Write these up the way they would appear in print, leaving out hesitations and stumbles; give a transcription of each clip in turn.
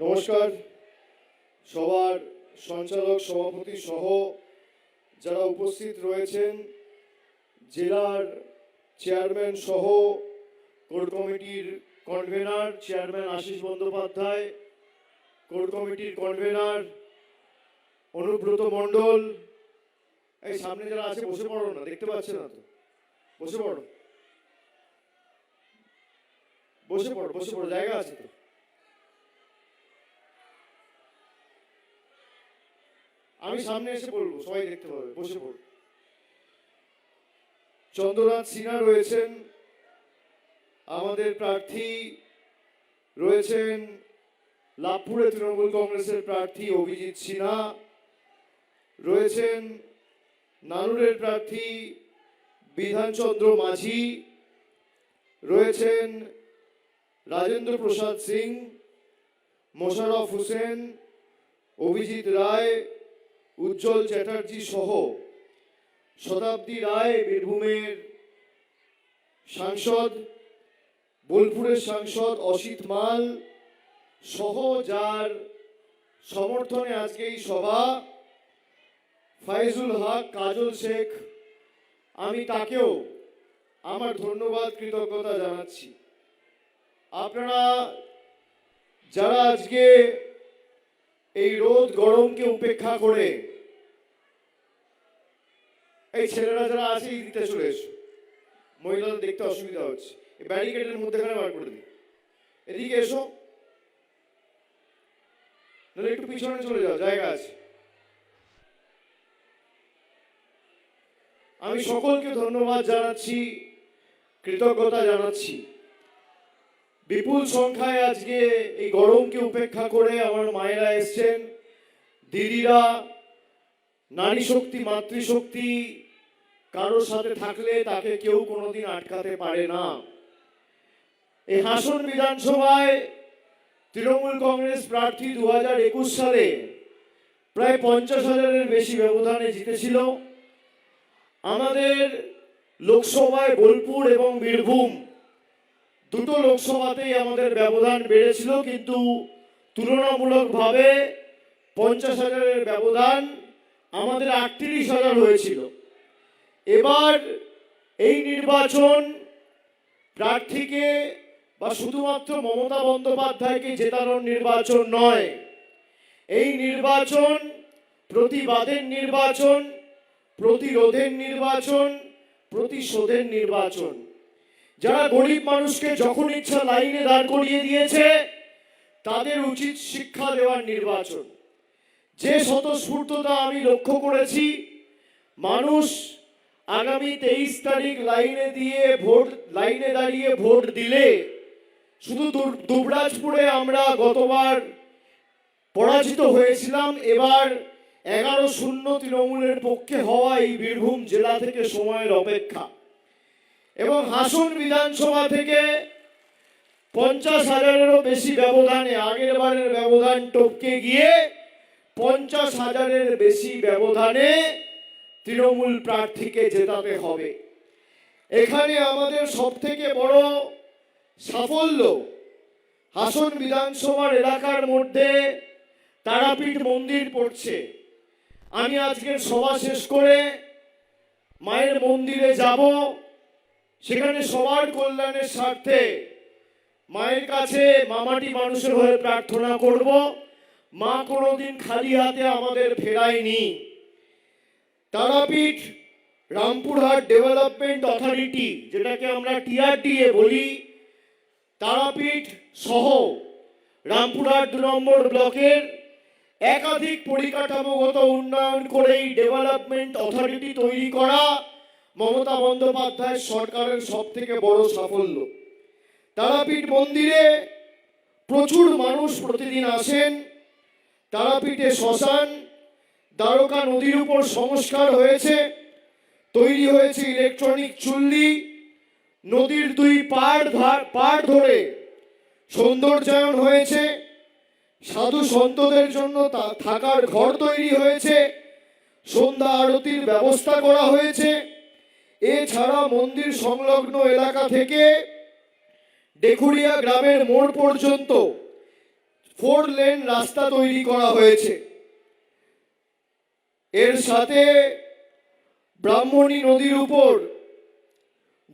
নমস্কার। সবার সঞ্চালক সভাপতি সহ যারা উপস্থিত রয়েছেন, জেলার চেয়ারম্যান সহ কোর কমিটির convener chairman Ashis Bandyopadhyay, core কমিটির কনভেনার অনুব্রত মণ্ডল, এই সামনে যারা আছে বসে পড়ো না, দেখতে পাচ্ছে না তো, বসে পড়ো, বসে পড়ো, বসে পড়ো, জায়গা আছে তো। আমি সামনে এসে বলবো, সবাই দেখতে পাবে, বসে পড়ো। চন্দ্রনাথ সিনহা রয়েছেন, আমাদের প্রার্থী রয়েছেন লাভপুরে তৃণমূল কংগ্রেসের প্রার্থী অভিজিৎ সিনহা, রয়েছেন নানুরের প্রার্থী বিধানচন্দ্র মাঝি, রয়েছেন রাজেন্দ্র প্রসাদ সিং, মোশাররফ হোসেন, অভিজিৎ রায়, উজ্জ্বল চ্যাটার্জি সহ শতাব্দী রায় বীরভূমের সাংসদ, বোলপুরের সাংসদ অসিত মাল সহ যার সমর্থনে আজকে এই সভা, ফাইজুল হক, কাজল শেখ, আমি তাকেও আমার ধন্যবাদ কৃতজ্ঞতা জানাচ্ছি। আপনারা যারা আজকে এই রোদ গরমকে উপেক্ষা করে, এই ছেলেরা যারা আছে এই দিকটা চলে এসো, মহিলাদের দেখতে অসুবিধা হচ্ছে, এই ব্যারিকেডের মধ্যেখানে বার করে দিই, এদিকে এসো, নাহলে একটু পিছনে চলে যাও, জায়গা আছে। আমি সকলকে ধন্যবাদ জানাচ্ছি, কৃতজ্ঞতা জানাচ্ছি। বিপুল সংখ্যায় আজকে এই গরমকে উপেক্ষা করে আমার মায়েরা এসছেন, দিদিরা, নারী শক্তি, মাতৃশক্তি কারোর সাথে থাকলে তাকে কেউ কোনোদিন আটকাতে পারে না। এই হাসন বিধানসভায় তৃণমূল কংগ্রেস প্রার্থী 2021 সালে প্রায় 50,000-এর বেশি ব্যবধানে জিতেছিল। আমাদের লোকসভায় বোলপুর এবং বীরভূম দুটো লোকসভাতেই আমাদের ব্যবধান বেড়েছিল, কিন্তু তুলনামূলকভাবে 50,000-এর ব্যবধান আমাদের 38,000 হয়েছিল। এবার এই নির্বাচন প্রার্থীকে বা শুধুমাত্র মমতা বন্দ্যোপাধ্যায়কে জেতানোর নির্বাচন নয়, এই নির্বাচন প্রতিবাদের নির্বাচন, প্রতিরোধের নির্বাচন, প্রতিশোধের নির্বাচন। যারা গরিব মানুষকে যখন ইচ্ছা লাইনে দাঁড় করিয়ে দিয়েছে তাদের উচিত শিক্ষা দেওয়ার নির্বাচন। যে স্বতঃস্ফূর্ততা আমি লক্ষ্য করেছি, মানুষ আগামী 23 তারিখ লাইনে দাঁড়িয়ে ভোট দিলে, শুধু দুবরাজপুরে আমরা গতবার পরাজিত হয়েছিলাম, এবার 11-0 তৃণমূলের পক্ষে হওয়া এই বীরভূম জেলা থেকে সময়ের অপেক্ষা। এবং হাসন বিধানসভা থেকে 50,000-এরও বেশি ব্যবধানে, আগের বারের ব্যবধান টপকে গিয়ে 50,000-এর বেশি ব্যবধানে তৃণমূল প্রার্থীকে জেতাতে হবে। এখানে আমাদের সব থেকে বড় সাফল্য, হাসন বিধানসভার এলাকার মধ্যে তারাপীঠ মন্দির পড়ছে। আমি আজকের সভা শেষ করে মায়ের মন্দিরে যাব, সেখানে সবার কল্যাণের স্বার্থে মায়ের কাছে মামাটি মানুষের হয়ে প্রার্থনা করব। মা কোনোদিন খালি হাতে আমাদের ফেরায়নি। তারাপীঠ রামপুরহাট ডেভেলপমেন্ট অথরিটি, যেটাকে আমরা TRDA বলি, তারাপীঠ সহ রামপুরহাট 2 নম্বর ব্লকের একাধিক পরিকাঠামোগত উন্নয়ন করে এই ডেভেলপমেন্ট অথরিটি তৈরি করা মমতা বন্দ্যোপাধ্যায়ের সরকারের সব থেকে বড় সাফল্য। তারাপীঠ মন্দিরে প্রচুর মানুষ প্রতিদিন আসেন। তারাপীঠে শ্মশান, দ্বারকা নদীর উপর সংস্কার হয়েছে, তৈরি হয়েছে ইলেকট্রনিক চুল্লি, নদীর 2 পাড় ধরে সৌন্দর্যায়ন হয়েছে, সাধু সন্তদের জন্য থাকার ঘর তৈরি হয়েছে, সন্ধ্যা আরতির ব্যবস্থা করা হয়েছে। এছাড়া মন্দির সংলগ্ন এলাকা থেকে ডেকুরিয়া গ্রামের মোড় পর্যন্ত 4 লেন রাস্তা তৈরি করা হয়েছে। এর সাথে ব্রাহ্মণী নদীর উপর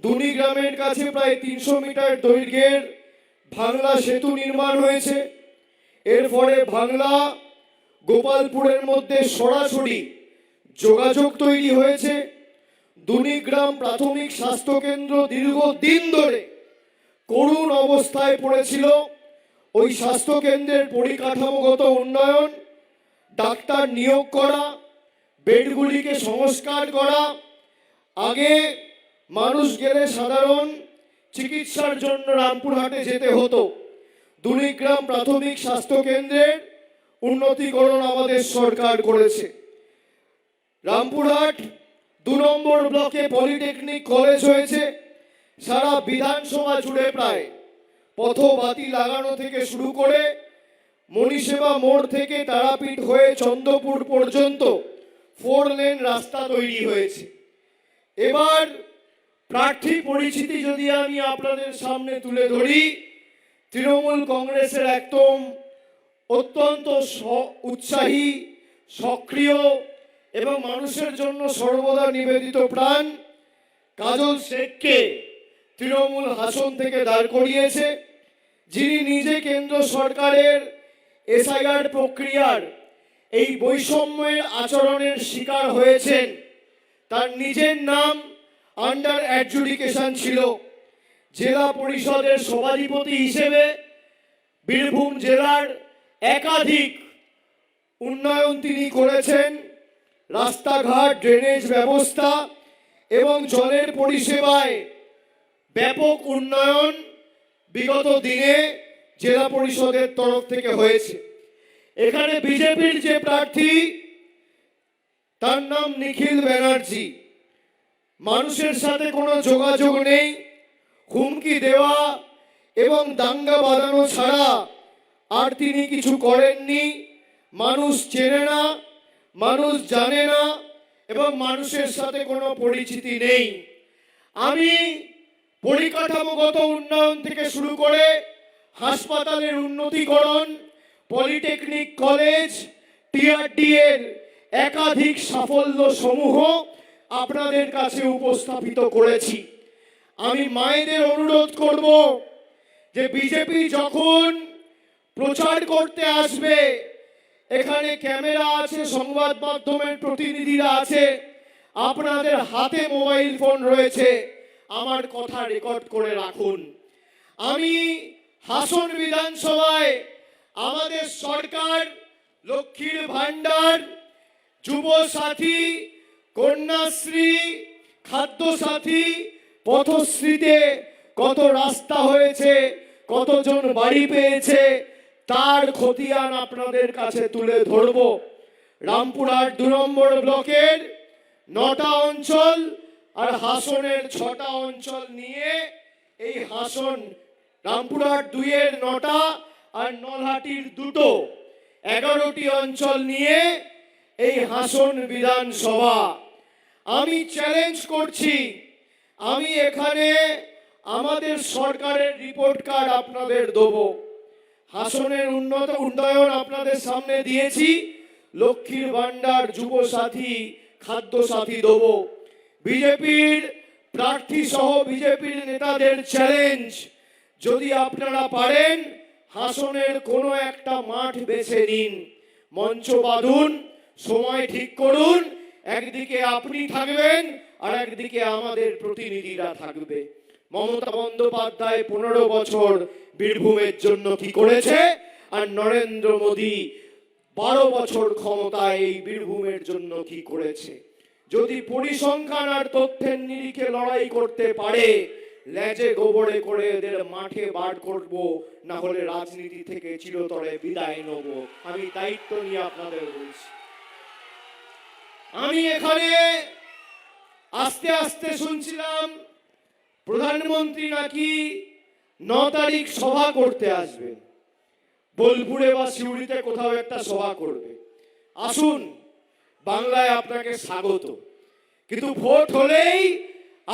দুনি গ্রামের কাছে প্রায় 300 মিটার দৈর্ঘ্যের ভাঙলা সেতু নির্মাণ হয়েছে। এর ফলে ভাঙলা গোপালপুরের মধ্যে সরাসরি যোগাযোগ তৈরি হয়েছে। দুনিগ্রাম প্রাথমিক স্বাস্থ্য কেন্দ্র দীর্ঘদিন ধরে করুণ অবস্থায় পড়েছিল। ওই স্বাস্থ্য কেন্দ্রের পরিকাঠামোগত উন্নয়ন, ডাক্তার নিয়োগ করা, বেডগুলিকে সংস্কার করা, আগে মানুষ গেলে সাধারণ চিকিৎসার জন্য রামপুরহাটে যেতে হতো। দুনিগ্রাম প্রাথমিক স্বাস্থ্য কেন্দ্রের উন্নতিকরণ আমাদের সরকার করেছে। রামপুরহাট 2 নম্বর ব্লকে পলিটেকনিক কলেজ হয়েছে। সারা বিধানসভা জুড়ে প্রায় পথবাতি লাগানো থেকে শুরু করে মণিসেবা মোড় থেকে তারাপীঠ হয়ে চন্দ্রপুর পর্যন্ত 4 লেন রাস্তা তৈরি হয়েছে। এবার প্রার্থী পরিচিতি যদি আমি আপনাদের সামনে তুলে ধরি, তৃণমূল কংগ্রেসের একদম অত্যন্ত উৎসাহী, সক্রিয় এবং মানুষের জন্য সর্বদা নিবেদিত প্রাণ কাজল শেখকে তৃণমূল হাসন থেকে দাঁড় করিয়েছে, যিনি নিজে কেন্দ্র সরকারের এসআইআর প্রক্রিয়ার এই বৈষম্যের আচরণের শিকার হয়েছেন। তার নিজের নাম আন্ডার অ্যাডজুডিকেশন ছিল। জেলা পরিষদের সভাধিপতি হিসেবে বীরভূম জেলার একাধিক উন্নয়ন তিনি করেছেন। রাস্তাঘাট, ড্রেনেজ ব্যবস্থা এবং জলের পরিষেবায় ব্যাপক উন্নয়ন বিগত দিনে জেলা পরিষদের তরফ থেকে হয়েছে। এখানে বিজেপির যে প্রার্থী, তার নাম নিখিল ব্যানার্জি। মানুষের সাথে কোনো যোগাযোগ নেই, হুমকি দেওয়া এবং দাঙ্গা বাঁধানো ছাড়া আর তিনি কিছু করেননি। মানুষ চেনে না, মানুষ জানে না এবং মানুষের সাথে কোনো পরিচিতি নেই। আমি পরিকাঠামোগত উন্নয়ন থেকে শুরু করে হাসপাতালের উন্নতিকরণ, পলিটেকনিক কলেজ, টিআরডি এর একাধিক সাফল্য সমূহ আপনাদের কাছে উপস্থাপিত করেছি। আমি মায়েদের অনুরোধ করব যে বিজেপি যখন প্রচার করতে আসবে, এখানে ক্যামেরা আছে, সংবাদ মাধ্যমের প্রতিনিধিরা আছে, আপনাদের হাতে মোবাইল ফোন রয়েছে, আমার কথা রেকর্ড করে রাখুন। আমি হাসন বিধানসভায় আমাদের সরকার লক্ষ্মীর ভান্ডার, যুব সাথী, কন্যাশ্রী, খাদ্য সাথী, পথশ্রীতে কত রাস্তা হয়েছে, কতজন বাড়ি পেয়েছে, তার খতিয়ান আপনাদের কাছে তুলে ধরব। রামপুরহাট 2 নম্বর ব্লকের 9টা অঞ্চল আর হাসনের 6টা অঞ্চল নিয়ে এই হাসন, রামপুরহাট 2 এর 9টা আর নলহাটির 2টো, 11টি অঞ্চল নিয়ে এই হাসন বিধানসভা। আমি চ্যালেঞ্জ করছি, আমি এখানে আমাদের সরকারের রিপোর্ট কার্ড আপনাদের দেবো। হাসনের উন্নয়ন আপনাদের সামনে দিয়েছি, লক্ষ্মীর ভান্ডার, যুব সাথী, খাদ্য সাথী দেবো। বিজেপির প্রার্থী সহ বিজেপির নেতাদের চ্যালেঞ্জ, যদি আপনারা পারেন হাসনের কোনো একটা মাঠ বেছে নিন, মঞ্চ বাঁধুন, সময় ঠিক করুন, একদিকে আপনি থাকবেন আর একদিকে আমাদের প্রতিনিধিরা থাকবে। মমতা বন্দ্যোপাধ্যায় 15 বছর বীরভূমের জন্য কি করেছে, আর নরেন্দ্র মোদী 12 বছর ক্ষমতায় এই বীরভূমের জন্য কি করেছে। যদি পরিসংখ্যান আর তথ্যের নিরিখে লড়াই করতে পারে, লেজে গোবরে করে এদের মাঠে বার করব, না হলে রাজনীতি থেকে চিরতরে বিদায় নেব। আমি দায়িত্ব নিয়ে আপনাদের বলছি। আমি এখানে আস্তে আস্তে শুনছিলাম প্রধানমন্ত্রী নাকি 9 তারিখ সভা করতে আসবে, বোলপুরে বা সিউড়িতে কোথাও একটা সভা করবে। আসুন, বাংলায় আপনাকে স্বাগত, কিন্তু ভোট হলেই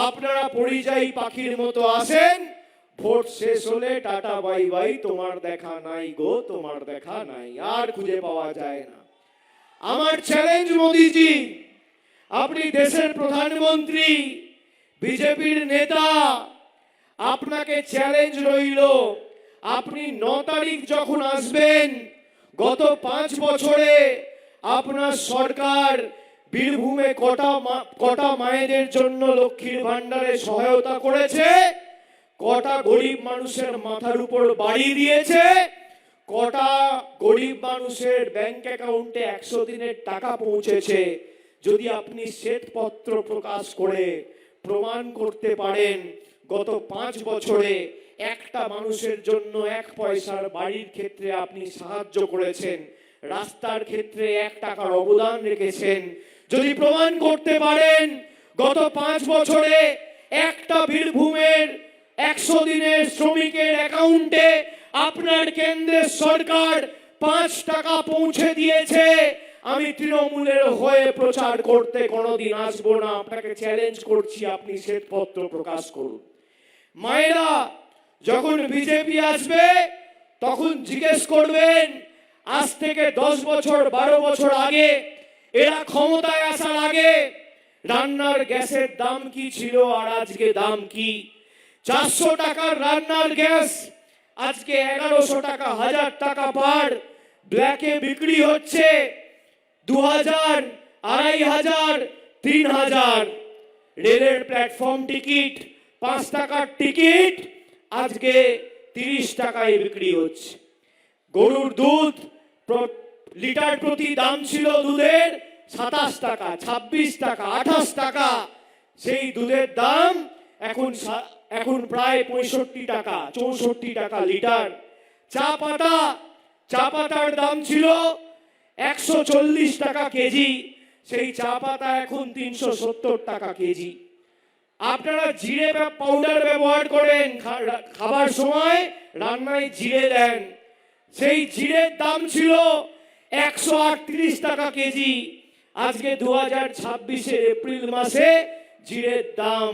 আপনারা পরিযায়ী পাখির মতো আসেন, ভোট শেষ হলে টাটা বাই বাই, তোমার দেখা নাই গো, তোমার দেখা নাই, আর খুঁজে পাওয়া যায় না। আমার চ্যালেঞ্জ মোদিজি, আপনি দেশের প্রধানমন্ত্রী, বিজেপির নেতা, আপনাকে চ্যালেঞ্জ রইল, আপনি 9 তারিখ যখন আসবেন, গত 5 বছরে আপনার সরকার বীরভূমে কটা মায়েদের জন্য লক্ষ্মীর ভান্ডারে সহায়তা করেছে, কটা গরিব মানুষের মাথার উপর বাড়ি দিয়েছে, কটা গরিব মানুষের ব্যাংক অ্যাকাউন্টে 100 দিনের টাকা পৌঁছেছে। যদি আপনি শ্বেতপত্র প্রকাশ করে প্রমাণ করতে পারেন গত 5 বছরে একটা মানুষের জন্য 1 পয়সার বাড়ির ক্ষেত্রে আপনি সাহায্য করেছেন, রাস্তার ক্ষেত্রে 1 টাকার অবদান রেখেছেন, যদি প্রমাণ করতে পারেন গত 5 বছরে একটা বীরভূমের 100 দিনের শ্রমিকের অ্যাকাউন্টে আপনার কেন্দ্রের সরকার 5 টাকা পৌঁছে দিয়েছে, আমি তৃণমূলের হয়ে প্রচার করতে কোনোদিন আসবো না। আপনাকে চ্যালেঞ্জ করছি, আপনি শ্বেতপত্র প্রকাশ করুন। মায়েরা যখন বিজেপি আসবে তখন জিজ্ঞেস করবেন, আজ থেকে 10 বছর 12 বছর আগে, এরা ক্ষমতায় আসার আগে রান্নার গ্যাসের দাম কি ছিল আর আজকে দাম কি? 400 টাকার রান্নার গ্যাস আজকে 1100 টাকা, 1000 টাকা পার ব্ল্যাকে বিক্রি হচ্ছে। 2000, 2500, 3000। রেলের প্ল্যাটফর্ম টিকিট 5 টাকার টিকিট আজকে 30 টাকায় বিক্রি হচ্ছে। গরুর দুধ লিটার প্রতি দাম ছিল দুধের 27 টাকা, 26 টাকা, 28 টাকা, সেই দুধের দাম এখন প্রায় 65 টাকা, 64 টাকা লিটার। চা পাতার দাম ছিল 140 টাকা কেজি, সেই চা পাতা এখন 370 টাকা কেজি। আপনারা জিরে পাউডার ব্যবহার করেন, খাবার সময় রান্নায় জিরে দেন, সেই জিরের দাম ছিল 138 টাকা কেজি, আজকে 2026 এপ্রিল মাসে জিরের দাম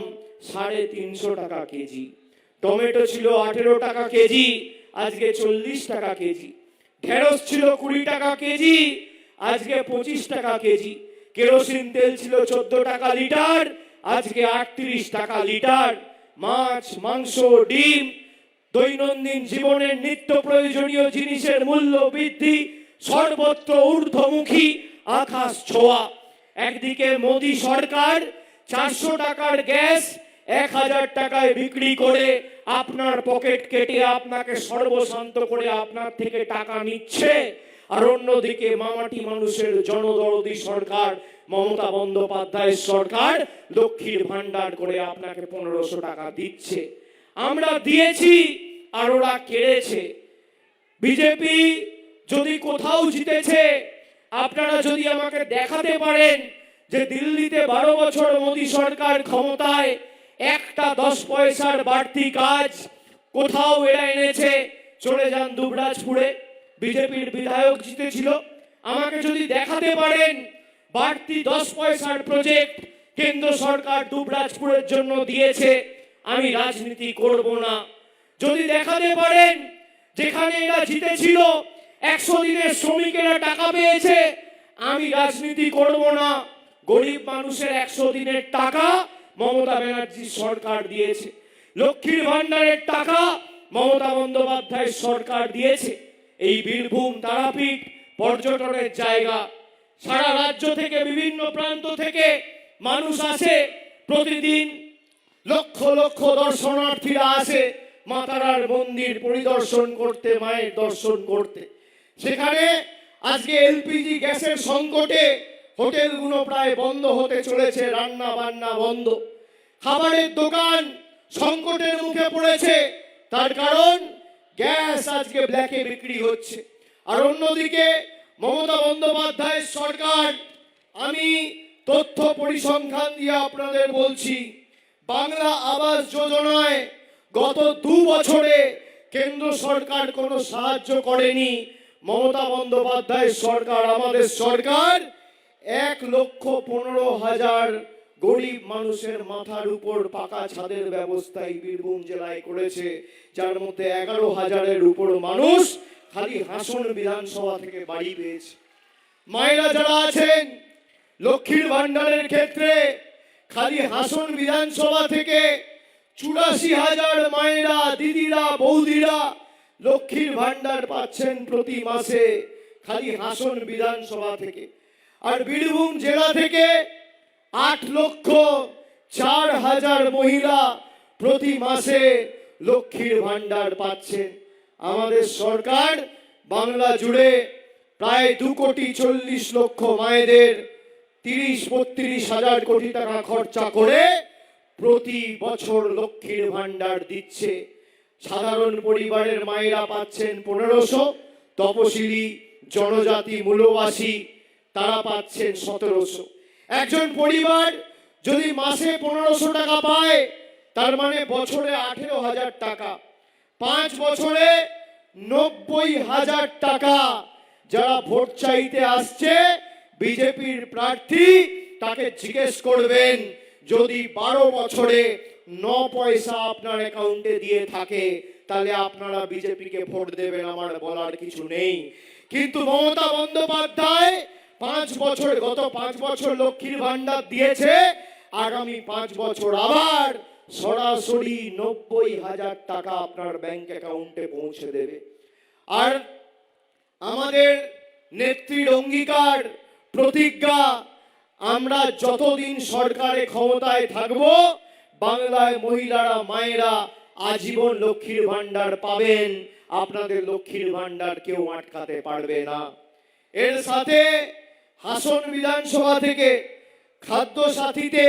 350 টাকা কেজি। টমেটো ছিল 18 টাকা কেজি, আজকে 40 টাকা কেজি। ঢেঁড়স ছিল 20 টাকা কেজি, আজকে 25 টাকা কেজি। কেরোসিন তেল ছিল 14 টাকা লিটার, আজকে 38 টাকা লিটার। মাছ, মাংস, ডিম, দৈনন্দিন জীবনের নিত্য প্রয়োজনীয় জিনিসের মূল্য বৃদ্ধি সর্বত্র ঊর্ধ্বমুখী, আকাশ ছোঁয়া। একদিকে মোদী সরকার 400 টাকার গ্যাস 1000 টাকায় বিক্রি করে আপনার পকেট কেটে আপনাকে সর্বশান্ত করে আপনার থেকে টাকা নিচ্ছে, আর অন্যদিকে মামাটি মানুষের জনদরদি সরকার মমতা বন্দ্যোপাধ্যায়ের সরকার লক্ষ্মীর ভান্ডার করে আপনাকে 1500 টাকা দিচ্ছে। আমরা দিয়েছি আর ওরা কেড়েছে। বিজেপি যদি কোথাও জিতেছে, আপনারা যদি আমাকে দেখাতে পারেন যে দিল্লিতে 12 বছর মোদী সরকার ক্ষমতায় একটা 10 পয়সার বাড়তি কাজ কোথাও এরা এনেছে, চলে যান দুবরাজপুরে, বিজেপির বিধায়ক জিতেছিল, আমাকে যদি দেখাতে পারেন বাড়তি 10 পয়সার প্রজেক্ট কেন্দ্র সরকার দুবরাজপুরের জন্য দিয়েছে, আমি রাজনীতি করব না। যদি দেখাতে পারেন যেখানে এরা জিতেছিল 100 দিনের শ্রমিকেরা টাকা পেয়েছে, আমি রাজনীতি করব না। গরিব মানুষের 100 দিনের টাকা মমতা ব্যানার্জি সরকার দিয়েছে, লক্ষ্মীর ভান্ডারের টাকা মমতা বন্দ্যোপাধ্যায়ের সরকার দিয়েছে। এই বীরভূম তারাপীঠ পর্যটনের জায়গা, সারা রাজ্য থেকে বিভিন্ন প্রান্ত থেকে মানুষ আসে, প্রতিদিন লক্ষ লক্ষ দর্শনার্থীরা আসে মা তারার মন্দির পরিদর্শন করতে, মায়ের দর্শন করতে। সেখানে আজকে এলপিজি গ্যাসের সংকটে হোটেলগুলো প্রায় বন্ধ হতে চলেছে, রান্না বান্না বন্ধ, খাবারের দোকান সংকটের মুখে পড়েছে। তার কারণ গ্যাস আজকে ব্ল্যাকে বিক্রি হচ্ছে। আর অন্যদিকে মমতা বন্দ্যোপাধ্যায়ের সরকার, আমি তথ্য পরিসংখ্যান দিয়ে আপনাদের বলছি, বাংলা আবাস যোজনায় গত 2 বছরে কেন্দ্র সরকার কোনো সাহায্য করেনি। মমতা বন্দ্যোপাধ্যায়ের সরকার, আমাদের সরকার 1,15,000 গরিব মানুষের মাথার উপর পাকা ছাদের ব্যবস্থা এই বীরভূম জেলায় করেছে, যার মধ্যে 11,000-এর উপর মানুষ খালি হাসন বিধানসভা থেকে বাড়ি পেয়েছে। মায়েরা যারা আছেন লক্ষ্মীর ভান্ডারের ক্ষেত্রে খালি হাসন বিধানসভা থেকে 84,000 মায়েরা, দিদিরা, বৌদিরা লক্ষ্মীর ভান্ডার পাচ্ছেন প্রতি মাসে খালি হাসন বিধানসভা থেকে। আর বীরভূম জেলা থেকে 8,04,000 মহিলা প্রতি মাসে লক্ষ্মীর ভান্ডার পাচ্ছেন। আমাদের সরকার বাংলা জুড়ে প্রায় 2,40,00,000 মায়েদের 30-32,000 কোটি টাকা খরচা করে প্রতি বছর লক্ষ্মীর ভান্ডার দিচ্ছে। সাধারণ পরিবারের মায়েরা পাচ্ছেন 1,500, তপশিলি জনজাতি মূলবাসী তারা পাচ্ছেন 1,700। একজন পরিবার যদি মাসে 1,500 টাকা পায়, তার মানে বছরে 18,000 টাকা, 5 বছরে 90,000 টাকা। যারা ভোট চাইতে আসছে বিজেপির প্রার্থী, তাকে জিজ্ঞেস করবেন যদি 12 বছরে 9 পয়সা আপনার অ্যাকাউন্টে দিয়ে থাকে তাহলে আপনারা বিজেপিকে ভোট দেবেন, আমার বলার কিছু নেই। কিন্তু মমতা বন্দ্যোপাধ্যায় 5 বছর, গত 5 বছর লক্ষ্মীর ভান্ডার দিয়েছে, আগামী 5 বছর আবার সরাসরি 90,000 টাকা আপনার ব্যাংক অ্যাকাউন্টে পৌঁছে দেবে। আর আমাদের নেত্রীর অঙ্গীকার, প্রতিজ্ঞা, আমরা যতদিন সরকারে ক্ষমতায় থাকব বাংলায় মহিলারা, মায়েরা আজীবন লক্ষ্মীর ভান্ডার পাবেন। আপনাদের লক্ষ্মীর ভান্ডার কেউ আটকাতে পারবে না। এর সাথে হাসন বিধানসভা থেকে খাদ্য সাথীতে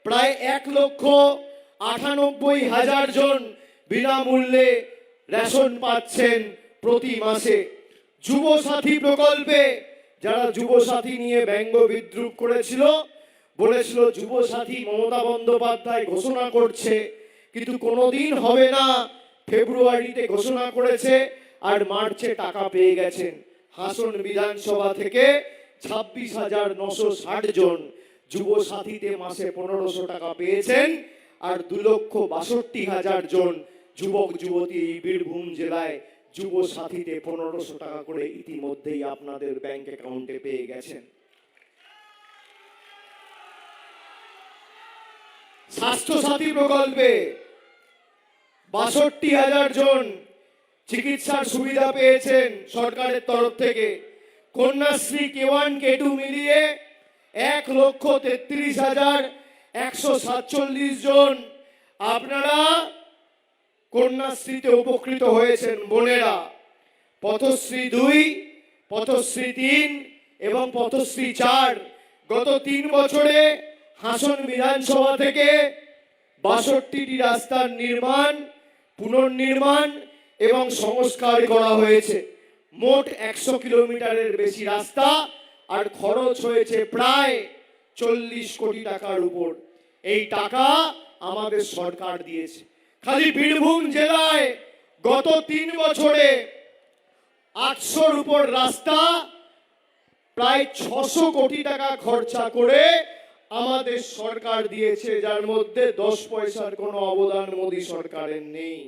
প্রায় 1,98,000 জন বিনামূল্যে রেশন পাচ্ছেন প্রতি মাসে। যুব সাথী প্রকল্পে যারা যুব সাথী নিয়ে ব্যঙ্গ বিদ্রুপ করেছিল, বলেছিল যুব সাথী মমতা বন্দ্যোপাধ্যায় ঘোষণা করছে কিন্তু কোনোদিন হবে না, ফেব্রুয়ারিতে ঘোষণা করেছে আর মার্চে টাকা পেয়ে গেছেন। হাসন বিধানসভা থেকে 26,960 জন যুব সাথীতে মাসে 1,500 টাকা পেয়েছেন। আর 2,62,000 জন যুবক যুবতী বীরভূম জেলায় যুব সাথীতে 1,500 টাকা করে ইতিমধ্যেই আপনাদের ব্যাংক অ্যাকাউন্টে পেয়ে গেছেন। স্বাস্থ্য সাথী প্রকল্পে 62,000 জন চিকিৎসার সুবিধা পেয়েছেন সরকারের তরফ থেকে। কন্যাশ্রী K1 K2 মিলিয়ে 1,33,147 জন আপনারা কন্যাশ্রীতে উপকৃত হয়েছেন বোনেরা। পথশ্রী 2, পথশ্রী 3 এবং পথশ্রী 4 গত 3 বছরে হাসন বিধানসভা থেকে 62টি রাস্তার নির্মাণ, পুনর্নির্মাণ এবং সংস্কার করা হয়েছে। মোট 100 কিলোমিটারের বেশি রাস্তা, আর খরচ হয়েছে প্রায় 40 কোটি টাকার উপর। এই টাকা আমাদের সরকার দিয়েছে। খালি বীরভূম জেলায় গত 3 বছরে 800-র উপর রাস্তা, প্রায় 600 কোটি টাকা খরচা করে আমাদের সরকার দিয়েছে, যার মধ্যে 10 পয়সার কোনো অবদান মোদী সরকারের নেই।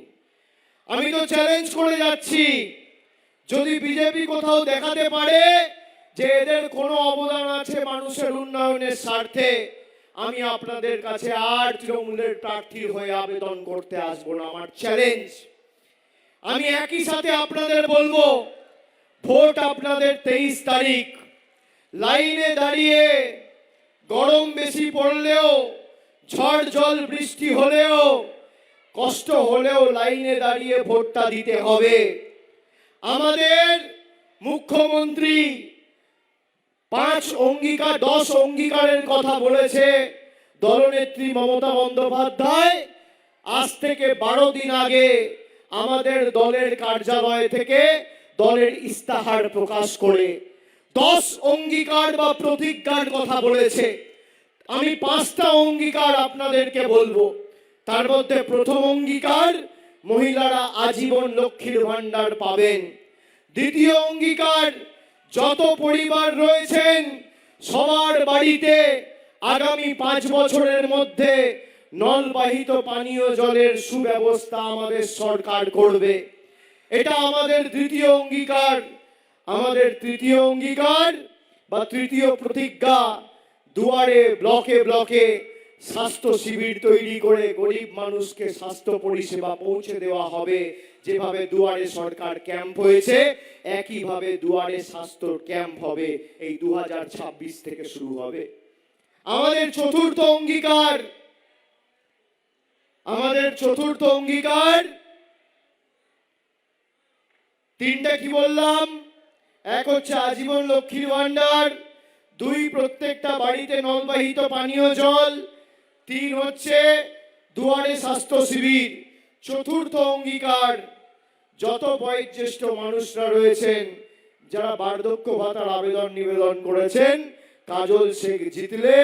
আমি তো চ্যালেঞ্জ করে যাচ্ছি, যদি বিজেপি কোথাও দেখাতে পারে যে এদের কোনো অবদান আছে মানুষের উন্নয়নের স্বার্থে, আমি আপনাদের কাছে আর তৃণমূলের প্রার্থী হয়ে আবেদন করতে আসবো না। আমার চ্যালেঞ্জ। আমি একই সাথে আপনাদের বলবো, ভোট আপনাদের 23 তারিখ। লাইনে দাঁড়িয়ে গরম বেশি পড়লেও, ঝড় জল বৃষ্টি হলেও, কষ্ট হলেও লাইনে দাঁড়িয়ে ভোটটা দিতে হবে। আমাদের মুখ্যমন্ত্রী 5 অঙ্গীকার 10 অঙ্গীকারের কথা বলেছে দলনেত্রী মমতা বন্দ্যোপাধ্যায়। আজ থেকে 12 দিন আগে আমাদের দলের কার্যালয় থেকে দলের ইস্তাহার প্রকাশ করে 10 অঙ্গীকার বা প্রতিজ্ঞার কথা বলেছে। আমি 5টা অঙ্গীকার আপনাদেরকে বলবো। তার মধ্যে প্রথম অঙ্গীকার, মহিলারা আজীবন লক্ষ্মীর ভান্ডার পাবেন। দ্বিতীয় অঙ্গীকার, যত পরিবার রয়েছেন সবার বাড়িতে আগামী 5 বছরের মধ্যে নলবাহিত পানীয় জলের সুব্যবস্থা আমাদের সরকার করবে। এটা আমাদের দ্বিতীয় অঙ্গীকার। আমাদের তৃতীয় অঙ্গীকার বা তৃতীয় প্রতিজ্ঞা, দুয়ারে ব্লকে ব্লকে স্বাস্থ্য শিবির তৈরি করে গরিব মানুষকে স্বাস্থ্য পরিষেবা পৌঁছে দেওয়া হবে। যেভাবে দুয়ারে সরকার ক্যাম্প হয়েছে, একইভাবে দুয়ারে স্বাস্থ্য ক্যাম্প হবে, এই 2026 থেকে শুরু হবে। আমাদের চতুর্থ অঙ্গীকার, তিনটা কি বললাম? এক হচ্ছে আজীবন লক্ষ্মীর ভান্ডার, 2 প্রত্যেকটা বাড়িতে নলবাহিত পানীয় জল, 3 হচ্ছে দুয়ারে স্বাস্থ্য শিবির। চতুর্থ অঙ্গীকার, যত বয়োজ্যেষ্ঠ মানুষরা রয়েছেন যারা বার্ধক্য ভাতার আবেদন নিবেদন করেছেন, কাজল শেখ জিতলে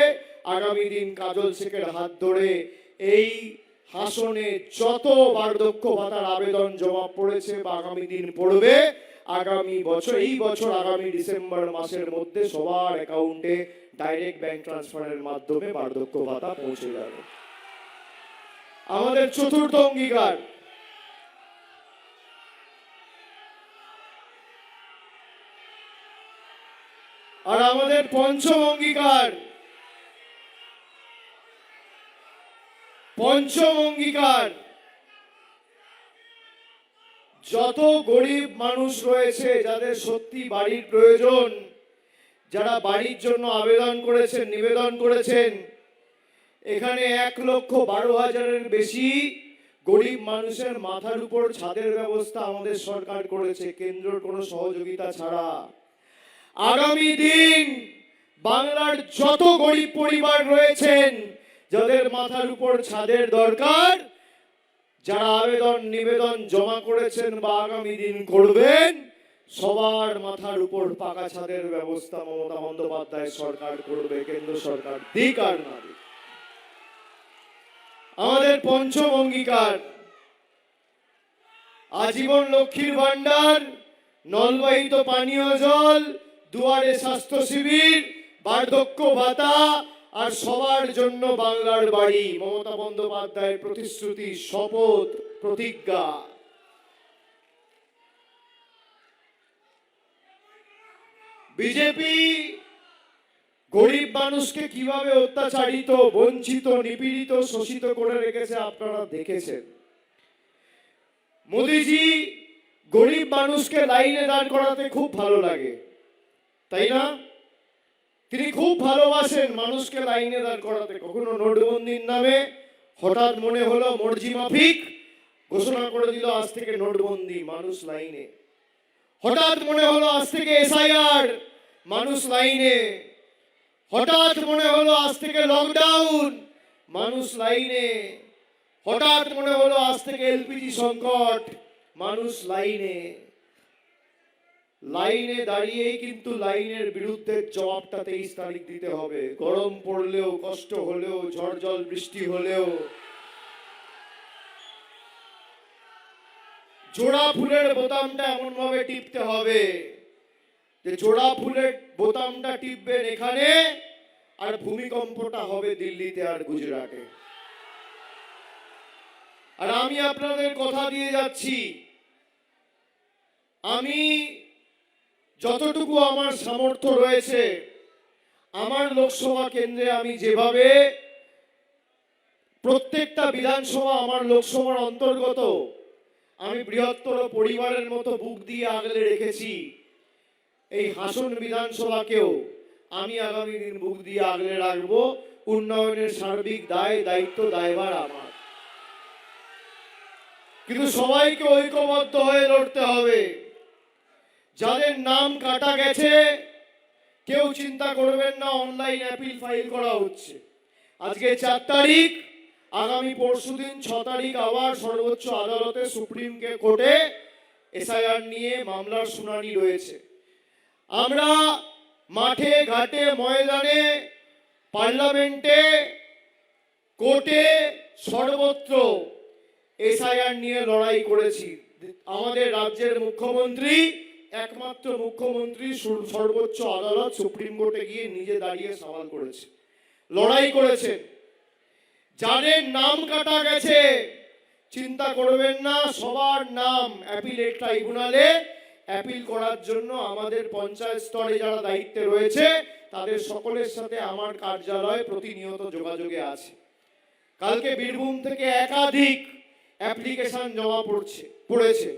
আগামী দিন কাজল শেখের হাত ধরে এই হাসনে যত বার্ধক্য ভাতার আবেদন জমা পড়েছে বা আগামী দিন পড়বে, আগামী বছর, এই বছর আগামী ডিসেম্বর মাসের মধ্যে সবার অ্যাকাউন্টে ডাইরেক্ট ব্যাংক ট্রান্সফারের মাধ্যমে বার্ধক্য ভাতা পৌঁছে যাবে। আমাদের চতুর্থ অঙ্গীকার। আর আমাদের পঞ্চম অঙ্গীকার, যত গরিব মানুষ রয়েছে যাদের সত্যি বাড়ির প্রয়োজন, যারা বাড়ির জন্য আবেদন করেছেন, নিবেদন করেছেন, এখানে 1,12,000-এর বেশি গরিব মানুষের মাথার উপর ছাদের ব্যবস্থা আমাদের সরকার করেছে, কেন্দ্রের কোনো সহযোগিতা ছাড়া। আগামী দিন বাংলার যত গরিব পরিবার রয়েছেন যাদের মাথার উপর ছাদের দরকার, যারা আবেদন নিবেদন জমা করেছেন বা আগামী দিন করবেন, সবার মাথার উপর পাকা ছাদের ব্যবস্থা মমতা বন্দ্যোপাধ্যায় সরকার করবে, কেন্দ্র সরকার দিক আর না দিক। আমাদের পঞ্চম অঙ্গীকার, আজীবন লক্ষ্মীর ভান্ডার, নলবাহিত পানীয় জল, দুয়ারে স্বাস্থ্য শিবির, বার্ধক্য ভাতা আর সবার জন্য বাংলার বাড়ি। মমতা বন্দ্যোপাধ্যায়ের প্রতিশ্রুতি, শপথ, প্রতিজ্ঞা। বিজেপি গরিব মানুষকে কিভাবে অত্যাচারিত, বঞ্চিত, নিপীড়িত, শোষিত করে রেখেছে আপনারা দেখেছেন। মোদিজি গরিব মানুষকে লাইনে দাঁড় করাতে খুব ভালো লাগে, তাই না? তিনি খুব ভালোবাসেন মানুষকে লাইনে দাঁড় করাতে। কখনো নোটবন্দির নামে হঠাৎ মনে হলো মর্জি মাফিক ঘোষণা করে দিল আজ থেকে নোটবন্দি, মানুষ লাইনে। হঠাৎ মনে হলো আজ থেকে এসআইআর, মানুষ লাইনে। হঠাৎ মনে হলো আজ থেকে লকডাউন, মানুষ লাইনে। হঠাৎ মনে হলো আজ থেকে এলপিজি সংকট, মানুষ লাইনে। লাইনে দাঁড়িয়েই কিন্তু লাইনের বিরুদ্ধে জবাবটা 23 তারিখ দিতে হবে। গরম পড়লেও, কষ্ট হলেও, ঝড় জল বৃষ্টি হলেও। জোড়া ফুলের বোতামটা এমন ভাবে টিপতে হবে যে জোড়া ফুলের বোতামটা টিপবেন এখানে, আর ভূমিকম্পটা হবে দিল্লিতে আর গুজরাটে। আর আমি আপনাদের কথা দিয়ে যাচ্ছি, আমি যতটুকু আমার সামর্থ্য রয়েছে, আমার লোকসভা কেন্দ্রে আমি যেভাবে প্রত্যেকটা বিধানসভা আমার লোকসভার অন্তর্গত, আমি বৃহত্তর পরিবারের মতো বুক দিয়ে আগলে রেখেছি, এই হাসন বিধানসভাকেও আমি আগামী দিন বুক দিয়ে আগলে রাখবো। উন্নয়নের সার্বিক দায়, দায়িত্ব, দায়ভার আমার। কিন্তু সবাইকে ঐক্যবদ্ধ হয়ে লড়তে হবে। যাদের নাম কাটা গেছে কেউ চিন্তা করবেন না, অনলাইন অ্যাপিল ফাইল করা হচ্ছে। আজকে 4 তারিখ, আগামী পরশুদিন 6 তারিখ আবার সর্বোচ্চ আদালতে, সুপ্রিম কোর্টে এসআইআর নিয়ে মামলার শুনানি রয়েছে। আমরা মাঠে ঘাটে, ময়দানে, পার্লামেন্টে, কোর্টে, সর্বত্র এসআইআর নিয়ে লড়াই করেছি। আমাদের রাজ্যের মুখ্যমন্ত্রী, একমাত্র মুখ্যমন্ত্রী, সর্বোচ্চ আদালত সুপ্রিম কোর্টে গিয়ে নিজে দাঁড়িয়ে সওয়াল করেছে। লড়াই করেছেন, যাদের নাম কাটা গেছে চিন্তা করবেন না, সবার নাম অ্যাপিলেট ট্রাইব্যুনালে অ্যাপিল করার জন্য আমাদের পঞ্চায়েত স্তরে যারা দায়িত্বে রয়েছে তাদের সকলের সাথে আমার কার্যালয় প্রতিনিয়ত যোগাযোগে আছে। কালকে বীরভূম থেকে একাধিক অ্যাপ্লিকেশন জমা পড়েছে।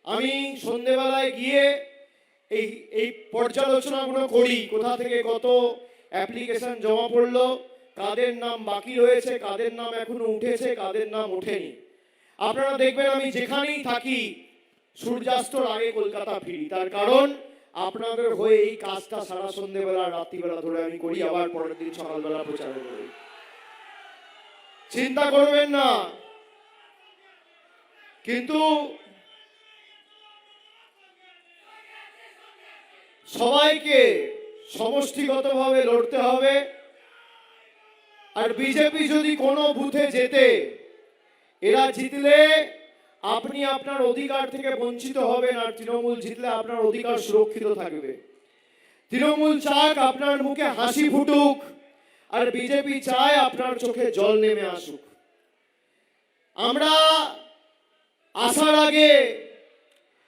আমি সন্ধেবেলায় গিয়ে এই পর্যালোচনাগুলো করি, কোথা থেকে কত অ্যাপ্লিকেশন জমা পড়লো, কাদের নাম বাকি রয়েছে, কাদের নাম এখনো উঠেছে, কাদের নাম ওঠেনি। আপনারা দেখবেন আমি যেখানেই থাকি সূর্যাস্তর আগে কলকাতা ফিরি, তার কারণ আপনাদের হয়ে এই কাজটা সারা সন্ধ্যেবেলা রাত্রিবেলা ধরে আমি করি, আবার পরের দিন সকালবেলা প্রচার করি। চিন্তা করবেন না, কিন্তু সবাইকে সমষ্টিগতভাবে লড়তে হবে। আর বিজেপি যদি কোনো বুথে জেতে, এরা জিতলে আপনি আপনার অধিকার থেকে বঞ্চিত হবেন, আর তৃণমূল জিতলে আপনার অধিকার সুরক্ষিত থাকবে। তৃণমূল চাক আপনার মুখে হাসি ফুটুক, আর বিজেপি চায় আপনার চোখে জল নেমে আসুক। আমরা আসার আগে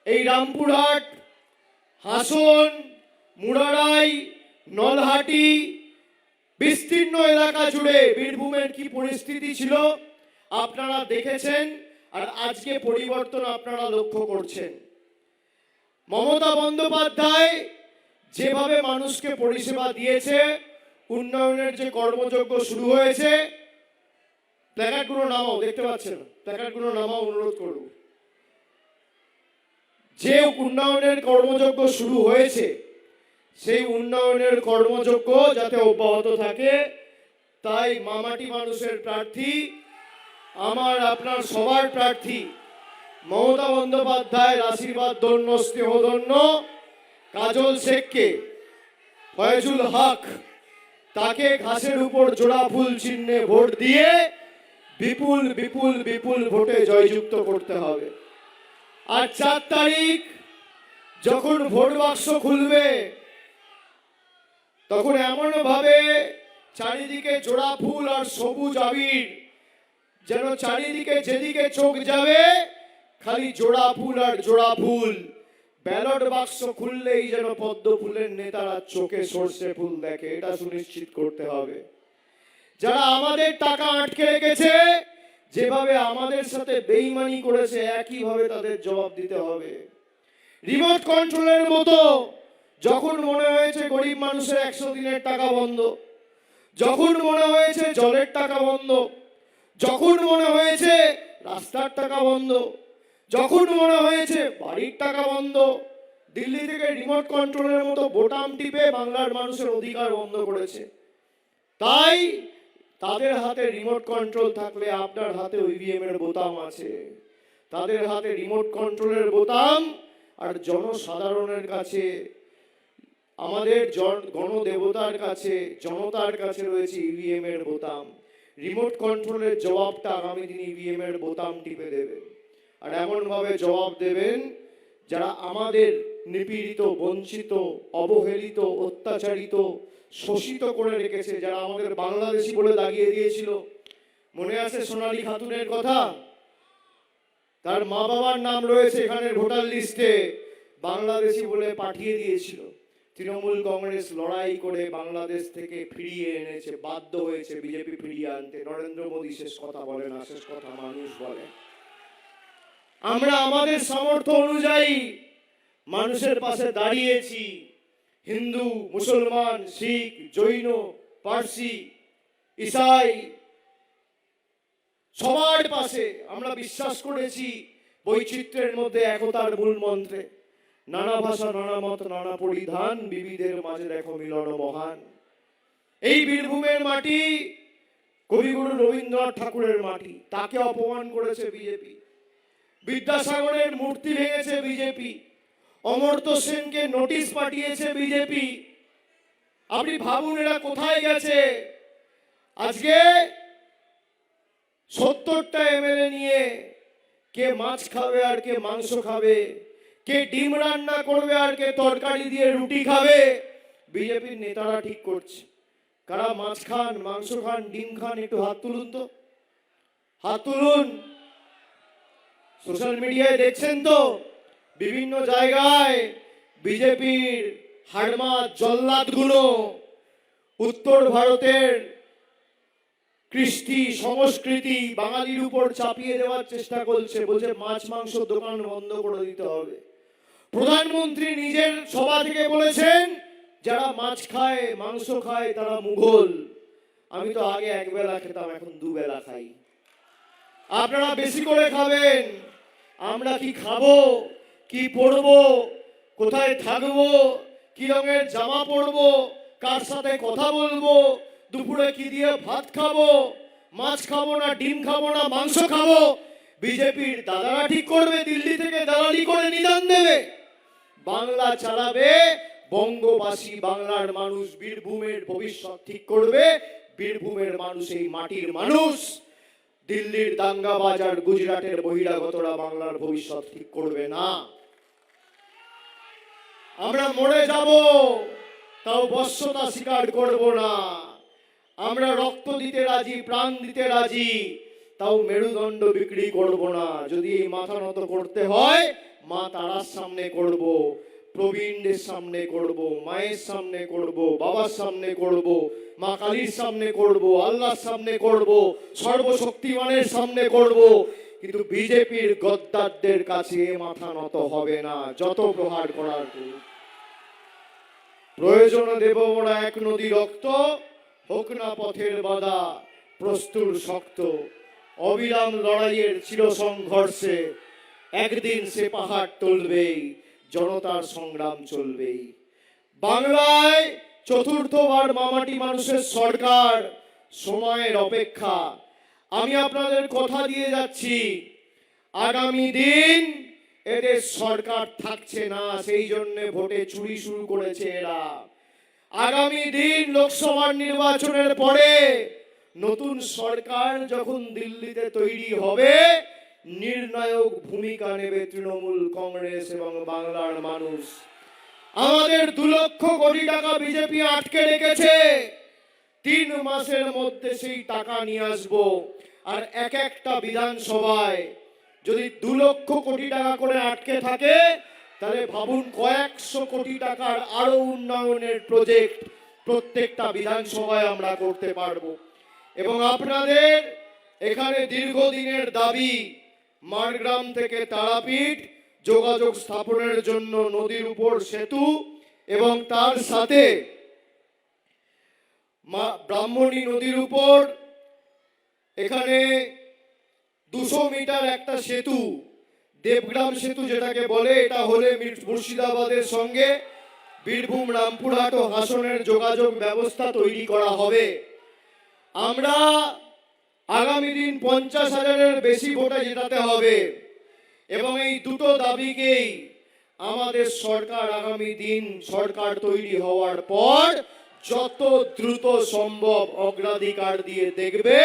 এই রামপুরহাট, হাসন, মুরারাই, নলহাটি বিস্তীর্ণ এলাকা জুড়ে বীরভূমের কি পরিস্থিতি ছিল আপনারা দেখেছেন, আর আজকে পরিবর্তন আপনারা লক্ষ্য করছেন। মমতা বন্দ্যোপাধ্যায় যেভাবে মানুষকে পরিষেবা দিয়েছে, উন্নয়নের যে কর্মযজ্ঞ শুরু হয়েছে, প্ল্যাকার্ডগুলো নামাও, দেখতে পাচ্ছেন প্ল্যাকার্ডগুলো নামাও, অনুরোধ করব। যে উন্নয়নের কর্মযজ্ঞ শুরু হয়েছে সেই উন্নয়নের কর্মযজ্ঞ যাতে অব্যাহত থাকে, তাই মামাটি মানুষের প্রার্থী, আমার আপনার সবার প্রার্থী মমতা বন্দ্যোপাধ্যায়ের আশীর্বাদ ধন্য, স্নেহ ধন্য কাজল শেখকে, ফয়জুল হক তাকে ঘাসের উপর জোড়া ফুল চিহ্নে ভোট দিয়ে বিপুল বিপুল বিপুল ভোটে জয়যুক্ত করতে হবে। আর 4 তারিখ যখন ভোট বাক্স খুলবে, তখন এমন ভাবে চারিদিকে জোড়া ফুল আর সবুজ আবির, যেন চারিদিকে যেদিকে চোখ যাবে খালি জোড়া ফুল আর জোড়া ফুল। ব্যালট বাক্স খুললেই যেন পদ্ম ফুলের নেতারা চোখে সর্ষে ফুল দেখে, এটা সুনিশ্চিত করতে হবে। যারা আমাদের টাকা আটকে রেখেছে, যেভাবে আমাদের সাথে বেইমানি করেছে, একইভাবে তাদের জবাব দিতে হবে। রিমোট কন্ট্রোলের মতো যখন মনে হয়েছে গরিব মানুষের 100 দিনের টাকা বন্ধ, যখন মনে হয়েছে জলের টাকা বন্ধ, যখন মনে হয়েছে রাস্তার টাকা বন্ধ, যখন মনে হয়েছে বাড়ির টাকা বন্ধ, দিল্লি থেকে রিমোট কন্ট্রোলের মতো বোতাম টিপে বাংলার মানুষের অধিকার বন্ধ করেছে। তাই তাদের হাতে রিমোট কন্ট্রোল থাকলে আপনার হাতে ইভিএম এর বোতাম আছে, তাদের হাতে রিমোট কন্ট্রোলের বোতাম, আর জনসাধারণের কাছে, আমাদের গণদেবতার কাছে, জনতার কাছে রয়েছে ইভিএম এর বোতাম। রিমোট কন্ট্রোলের জবাবটা আগামী দিন ইভিএম এর বোতাম টিপে দেবেন, আর এমন ভাবে জবাব দেবেন যারা আমাদের নিপীড়িত, বঞ্চিত, অবহেলিত, অত্যাচারিত, শোষিত করে রেখেছে, যারা আমাদের বাংলাদেশি বলে দাগিয়ে দিয়েছিল। মনে আছে সোনালী খাতুনের কথা? তার মা বাবার নাম রয়েছে এখানের ভোটার লিস্টে, বাংলাদেশি বলে পাঠিয়ে দিয়েছিল। তৃণমূল কংগ্রেস লড়াই করে বাংলাদেশ থেকে ফিরিয়ে এনেছে, বাধ্য হয়েছে বিজেপি ফিরিয়ে আনতে। নরেন্দ্র মোদী শেষ কথা বলে না, শেষ কথা মানুষ বলে। আমরা আমাদের সামর্থ্য অনুযায়ী মানুষের পাশে দাঁড়িয়েছি। হিন্দু, মুসলমান, শিখ, জৈন, পার্সি, ইসাই সবার পাশে আমরা বিশ্বাস করেছি বৈচিত্র্যের মধ্যে একতার মূল মন্ত্রে। নানা ভাষা, নানা মত, নানা পরিধান, বিবিধের মাঝে দেখো মিলন মহান। এই বীরভূমের মাটি কবিগুরু রবীন্দ্রনাথ ঠাকুরের মাটি, তাকে অপমান করেছে বিজেপি। বিদ্যাসাগরের মূর্তি ভেঙেছে বিজেপি, অমর্ত্য সেনকে নোটিশ পাঠিয়েছে বিজেপি। আপনি ভাবুন এরা কোথায় গেছে। আজকে 70টা এমএলএ নিয়ে কে মাছ খাবে আর কে মাংস খাবে, কে ডিম রান্না করবে আর কে তরকারি দিয়ে রুটি খাবে, বিজেপির নেতারা ঠিক করছে। কারা মাছ খান, মাংস খান, ডিম খান, একটু হাত তুলুন তো, হাত তুলুন। সোশ্যাল মিডিয়ায় দেখছেন তো বিভিন্ন জায়গায় বিজেপির হাড়মাত জল্লাদগুলো উত্তর ভারতের কৃষ্টি সংস্কৃতি বাঙালির উপর চাপিয়ে দেওয়ার চেষ্টা করছে, বলছে মাছ মাংস দোকান বন্ধ করে দিতে হবে। প্রধানমন্ত্রী নিজের সভা থেকে বলেছেন যারা মাছ খায় মাংস খায় তারা মুঘল। আমি তো আগে একবেলা খেতাম, এখন দুবেলা খাই। আপনারা বেশি করে খাবেন। আমরা কি খাবো, কি পরবো, কোথায় থাকবো, কি রঙের জামা পরবো, কার সাথে কথা বলবো, দুপুরে কি দিয়ে ভাত খাবো, মাছ খাবো না ডিম খাবো না মাংস খাবো, বিজেপির দাদারা ঠিক করবে, দিল্লি থেকে দালালি করে নিদান দেবে। বাংলা চালাবে বঙ্গবাসী, বাংলার মানুষ, বীরভূমের ভবিষ্যৎ ঠিক করবে বীরভূমের মানুষ, এই মাটির মানুষ। দিল্লির দাঙ্গাবাজ আর গুজরাটের বহিরাগতরা বাংলার ভবিষ্যৎ ঠিক করবে না। আমরা মরে যাব, তাও বশ্যতা স্বীকার করব না। আমরা রক্ত দিতে রাজি, প্রাণ দিতে রাজি, তাও মেরুদণ্ড বিক্রি করব না। যদি এই মাথা নত করতে হয় মা তারার সামনে করব, প্রবীণদের সামনে করব, মায়ের সামনে করব, বাবার সামনে করব, মা কালীর সামনে করব, আল্লাহর সামনে করব, সর্বশক্তিমানের সামনে করব। কিন্তু বিজেপির গদ্দারদের কাছে মাথা নত হবে না, যত প্রহার করার করুক। প্রয়োজনে দেব মোরা এক নদী রক্ত, হোক না পথের বাধা প্রস্তুর শক্ত। অবিরাম লড়াইয়ের চির সংঘর্ষে একদিন সে পাহাড় টলবেই, জনতার সংগ্রাম চলবেই। বাংলায় চতুর্থবার মামাটি মানুষের সরকার, সময়ের অপেক্ষা। আমি আপনাদের কথা দিয়ে যাচ্ছি, আগামী দিন এদের সরকার থাকছে না, সেই জন্য ভোটে চুরি শুরু করেছে এরা। আগামী দিন লোকসভার নির্বাচনের পরে নতুন সরকার যখন দিল্লিতে তৈরি হবে, নির্ণায়ক ভূমিকা নেবে তৃণমূল কংগ্রেস এবং বাংলার মানুষ। আমাদের 2 লক্ষ কোটি টাকা বিজেপি আটকে রেখেছে, 3 মাসের মধ্যে সেই টাকা নিয়ে আসবো। আর এক একটা বিধানসভায় যদি 2 লক্ষ কোটি টাকা করে আটকে থাকে, তাহলে ভাবুন কয়েকশো কোটি টাকার আরো উন্নয়নের প্রজেক্ট প্রত্যেকটা বিধানসভায় আমরা করতে পারবো। এবং আপনাদের এখানে দীর্ঘদিনের দাবি, মারগ্রাম থেকে তারাপীঠ যোগাযোগ স্থাপনের জন্য নদীর উপর সেতু এবং তার সাথে ব্রাহ্মণী নদীর উপর এখানে 200 মিটার একটা সেতু, দেবগ্রাম সেতু যেটাকে বলে, এটা হলে মুর্শিদাবাদের সঙ্গে বীরভূম, রামপুরহাট ও হাসনের যোগাযোগ ব্যবস্থা তৈরি করা হবে। আমরা আগামী দিন 50,000-এর বেশি ভোটে জেতাতে হবে এবং এই দুটো দাবিকেই আমাদের সরকার আগামী দিন সরকার তৈরি হওয়ার পর যত দ্রুত সম্ভব অগ্রাধিকার দিয়ে দেখবে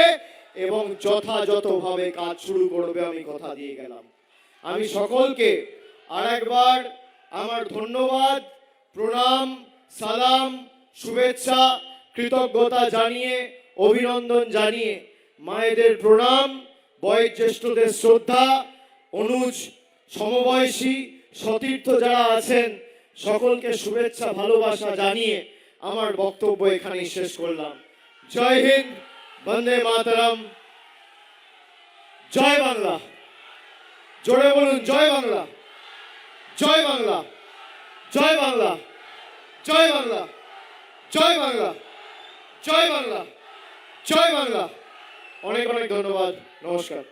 এবং যথাযথভাবে কাজ শুরু করবে, আমি কথা দিয়ে গেলাম। আমি সকলকে আরেকবার আমার ধন্যবাদ, প্রণাম, সালাম, শুভেচ্ছা, কৃতজ্ঞতা জানিয়ে, অভিনন্দন জানিয়ে, মায়েদের প্রণাম, বয়োজ্যেষ্ঠদের শ্রদ্ধা, অনুজ সমবয়সী সতীর্থ যারা আছেন সকলকে শুভেচ্ছা ভালোবাসা জানিয়ে আমার বক্তব্য এখানেই শেষ করলাম। জয় হিন্দ, বন্দে মাতরম, জয় বাংলা। জোরে বলুন জয় বাংলা, জয় বাংলা, জয় বাংলা, জয় বাংলা, জয় বাংলা, জয় বাংলা, জয় বাংলা। অনেক অনেক ধন্যবাদ, নমস্কার।